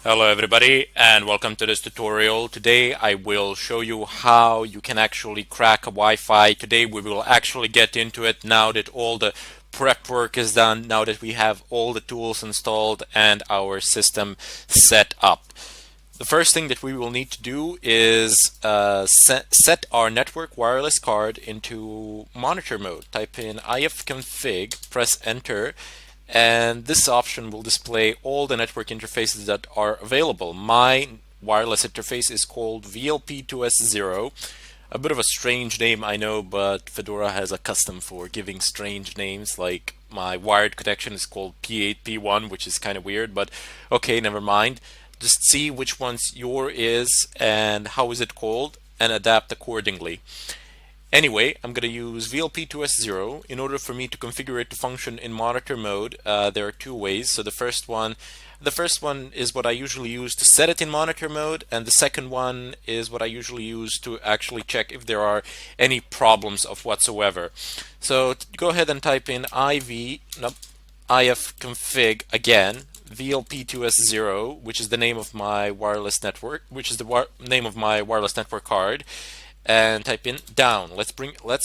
Hello everybody and welcome to this tutorial. Today I will show you how you can actually crack a Wi-Fi. Today we will actually get into it now that all the prep work is done, now that we have all the tools installed and our system set up. The first thing that we will need to do is set our network wireless card into monitor mode. Type in ifconfig, press enter, and this option will display all the network interfaces that are available. My wireless interface is called VLP2S0. A bit of a strange name, I know, but Fedora has a custom for giving strange names. Like my wired connection is called P8P1, which is kind of weird, but okay, never mind. Just see which one's your is and how is it called and adapt accordingly. Anyway, I'm going to use VLP2S0. In order for me to configure it to function in monitor mode, there are two ways. So the first one is what I usually use to set it in monitor mode, and the second one is what I usually use to actually check if there are any problems of whatsoever. So go ahead and type in ifconfig again, VLP2S0, which is the name of my wireless network, which is the name of my wireless network card, and type in down. Let's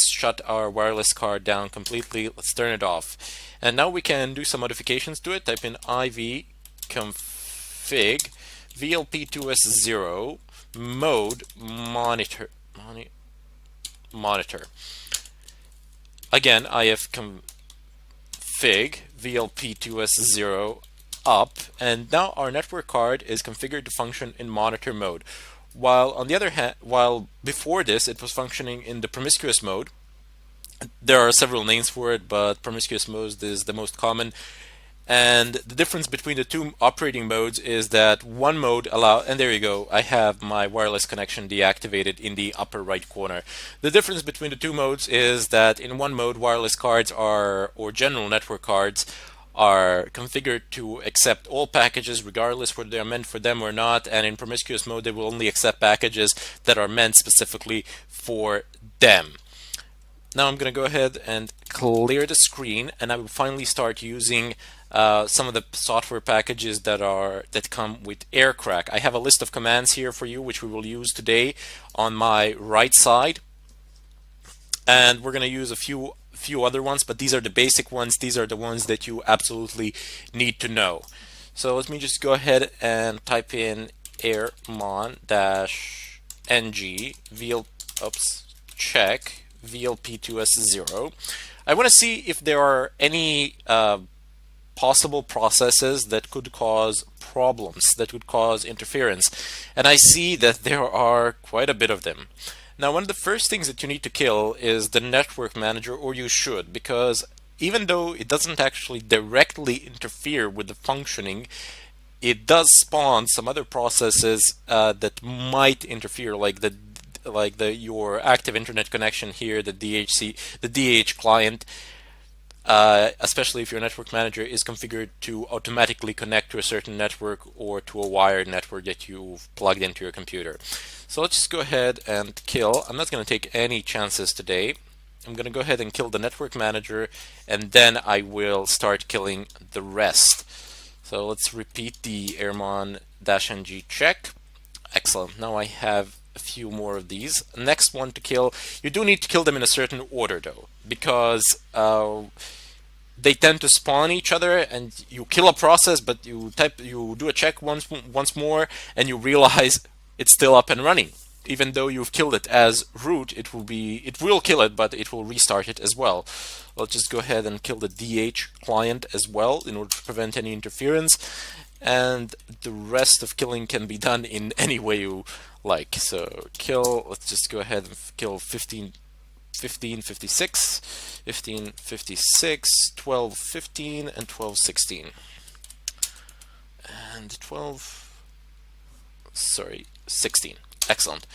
shut our wireless card down completely. Let's turn it off. And now we can do some modifications to it. Type in ivconfig VLP2S0 mode monitor. Again, ifconfig VLP2S0 up, and now our network card is configured to function in monitor mode. While on the other hand, while before this it was functioning in the promiscuous mode. There are several names for it, but promiscuous mode is the most common. And the difference between the two operating modes is that one mode and there you go, I have my wireless connection deactivated in the upper right corner. The difference between the two modes is that in one mode, wireless cards or general network cards are configured to accept all packages regardless whether they are meant for them or not, and in promiscuous mode they will only accept packages that are meant specifically for them. Now I'm going to go ahead and clear the screen, and I will finally start using some of the software packages that come with Aircrack. I have a list of commands here for you which we will use today on my right side, and we're going to use a few other ones, but these are the basic ones. These are the ones that you absolutely need to know. So let me just go ahead and type in airmon-ng check VLP2S0. I want to see if there are any possible processes that could cause problems, that could cause interference, and I see that there are quite a bit of them. Now, one of the first things that you need to kill is the network manager, or you should, because even though it doesn't actually directly interfere with the functioning, it does spawn some other processes that might interfere, like your active internet connection here, the DH client. Especially if your network manager is configured to automatically connect to a certain network or to a wired network that you've plugged into your computer. So let's just go ahead and kill. I'm not going to take any chances today. I'm going to go ahead and kill the network manager, and then I will start killing the rest. So let's repeat the airmon-ng check. Excellent. Now I have a few more of these. Next one to kill. You do need to kill them in a certain order though, because they tend to spawn each other, and you kill a process, but you do a check once more, and you realize it's still up and running. Even though you've killed it as root, it will kill it, but it will restart it as well. Let's just go ahead and kill the DH client as well in order to prevent any interference. And the rest of killing can be done in any way you like. So let's just go ahead and kill 1556, 1556, 1215, and 1216. And 16. Excellent.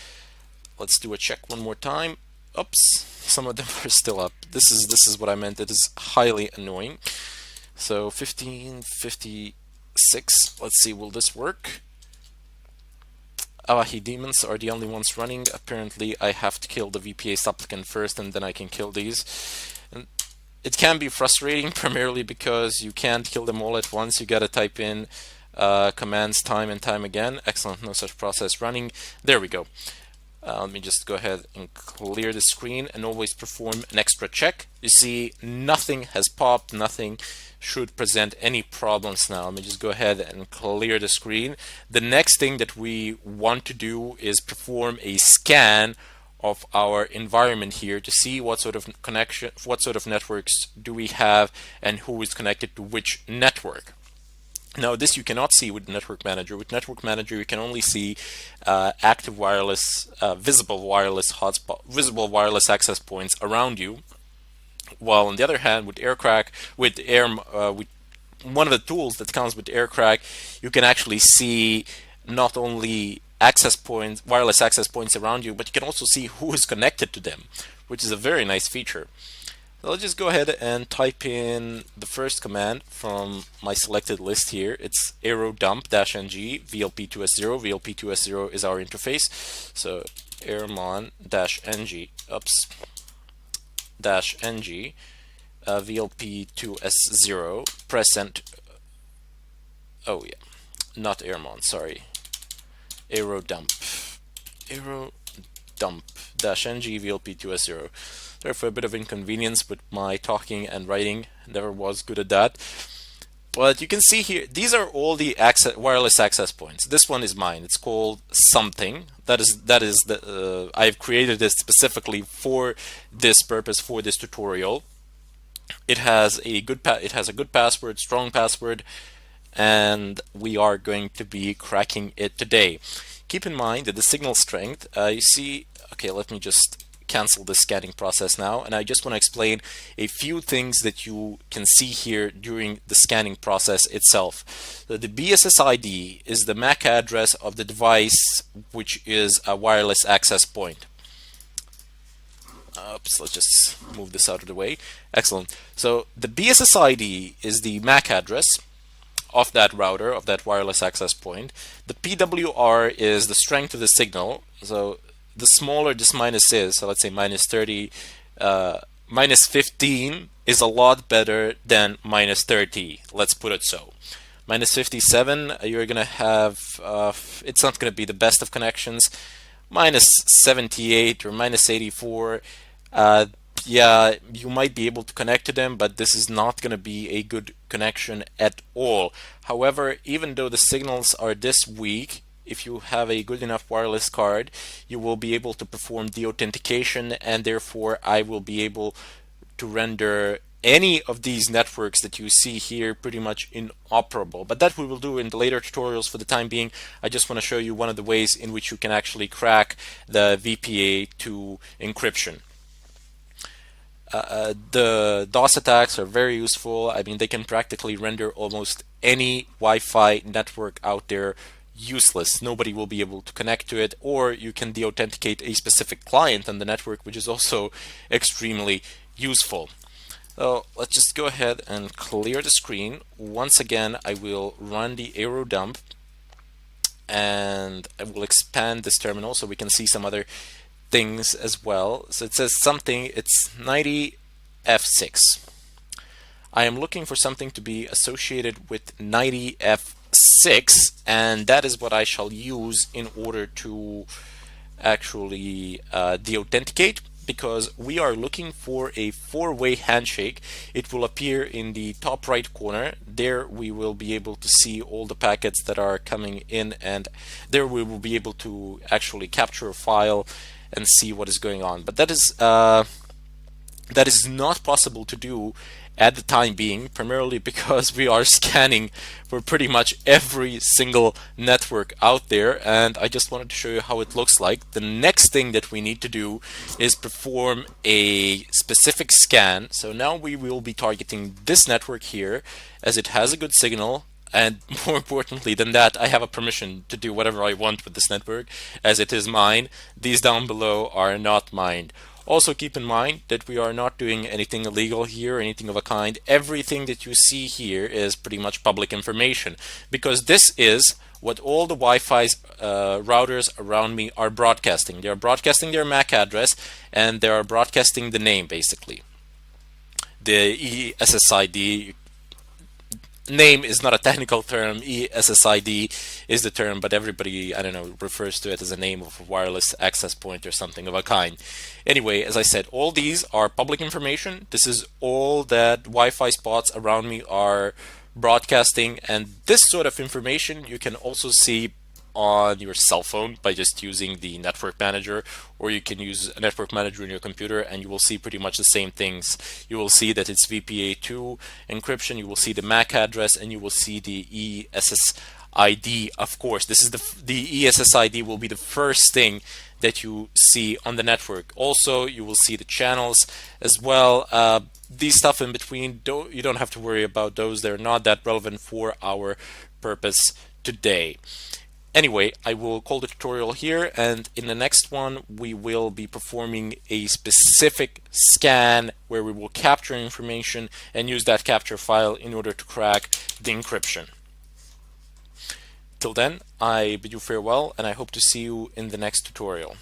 Let's do a check one more time. Oops, some of them are still up. This is what I meant. It is highly annoying. So 1556. Let's see, will this work? Awahi demons are the only ones running. Apparently I have to kill the VPA supplicant first, and then I can kill these. And it can be frustrating, primarily because you can't kill them all at once. You gotta type in commands time and time again. Excellent, no such process running. There we go. Let me just go ahead and clear the screen and always perform an extra check. You see nothing has popped, nothing should present any problems now. Let me just go ahead and clear the screen. The next thing that we want to do is perform a scan of our environment here to see what sort of connection, what sort of networks do we have and who is connected to which network. Now this you cannot see with Network Manager. With Network Manager you can only see active wireless, visible wireless hotspot, visible wireless access points around you. While on the other hand, with Aircrack, with one of the tools that comes with Aircrack, you can actually see not only access points, wireless access points around you, but you can also see who is connected to them, which is a very nice feature. So let's just go ahead and type in the first command from my selected list here. It's aerodump-ng vlp2s0. vlp2s0 is our interface. So airmon-ng, -ng vlp2s0, press enter. Oh yeah, not airmon, sorry. aerodump-ng vlp2s0. Sorry for a bit of inconvenience with my talking and writing. Never was good at that. But you can see here, these are all the wireless access points. This one is mine. It's called something. That is the I've created it specifically for this purpose, for this tutorial. It has a good password, strong password, and we are going to be cracking it today. Keep in mind that the signal strength, you see, okay, let me just cancel the scanning process now, and I just want to explain a few things that you can see here during the scanning process itself. So the BSSID is the MAC address of the device, which is a wireless access point. Oops, let's just move this out of the way. Excellent. So the BSSID is the MAC address of that router, of that wireless access point. The PWR is the strength of the signal. So the smaller this minus is, so let's say minus 30, minus 15 is a lot better than minus 30. Let's put it so. Minus 57, you're going to have, it's not going to be the best of connections. Minus 78 or minus 84, yeah, you might be able to connect to them, but this is not going to be a good connection at all. However, even though the signals are this weak, if you have a good enough wireless card, you will be able to perform deauthentication, and therefore I will be able to render any of these networks that you see here pretty much inoperable. But that we will do in the later tutorials. For the time being, I just want to show you one of the ways in which you can actually crack the VPA2 encryption. The DOS attacks are very useful. I mean, they can practically render almost any Wi-Fi network out there useless. Nobody will be able to connect to it, or you can deauthenticate a specific client on the network, which is also extremely useful. So let's just go ahead and clear the screen. Once again, I will run the aerodump, and I will expand this terminal so we can see some other things as well. So it says something, it's 90F6. I am looking for something to be associated with 90F6, and that is what I shall use in order to actually deauthenticate, because we are looking for a four-way handshake. It will appear in the top right corner. There we will be able to see all the packets that are coming in, and there we will be able to actually capture a file and see what is going on. But that is not possible to do at the time being, primarily because we are scanning for pretty much every single network out there, and I just wanted to show you how it looks like. The next thing that we need to do is perform a specific scan. So now we will be targeting this network here, as it has a good signal, and more importantly than that, I have a permission to do whatever I want with this network, as it is mine. These down below are not mine. Also keep in mind that we are not doing anything illegal here, anything of a kind. Everything that you see here is pretty much public information, because this is what all the Wi-Fi routers around me are broadcasting. They are broadcasting their MAC address, and they are broadcasting the name, basically. The SSID, name is not a technical term. ESSID is the term, but everybody, I don't know, refers to it as a name of a wireless access point or something of a kind. Anyway, as I said, all these are public information. This is all that Wi-Fi spots around me are broadcasting, and this sort of information you can also see on your cell phone by just using the network manager, or you can use a network manager in your computer and you will see pretty much the same things. You will see that it's VPA2 encryption, you will see the MAC address, and you will see the ESSID. Of course, this is the ESSID will be the first thing that you see on the network. Also, you will see the channels as well. These stuff in between, you don't have to worry about those. They're not that relevant for our purpose today. Anyway, I will call the tutorial here, and in the next one we will be performing a specific scan where we will capture information and use that capture file in order to crack the encryption. Till then, I bid you farewell, and I hope to see you in the next tutorial.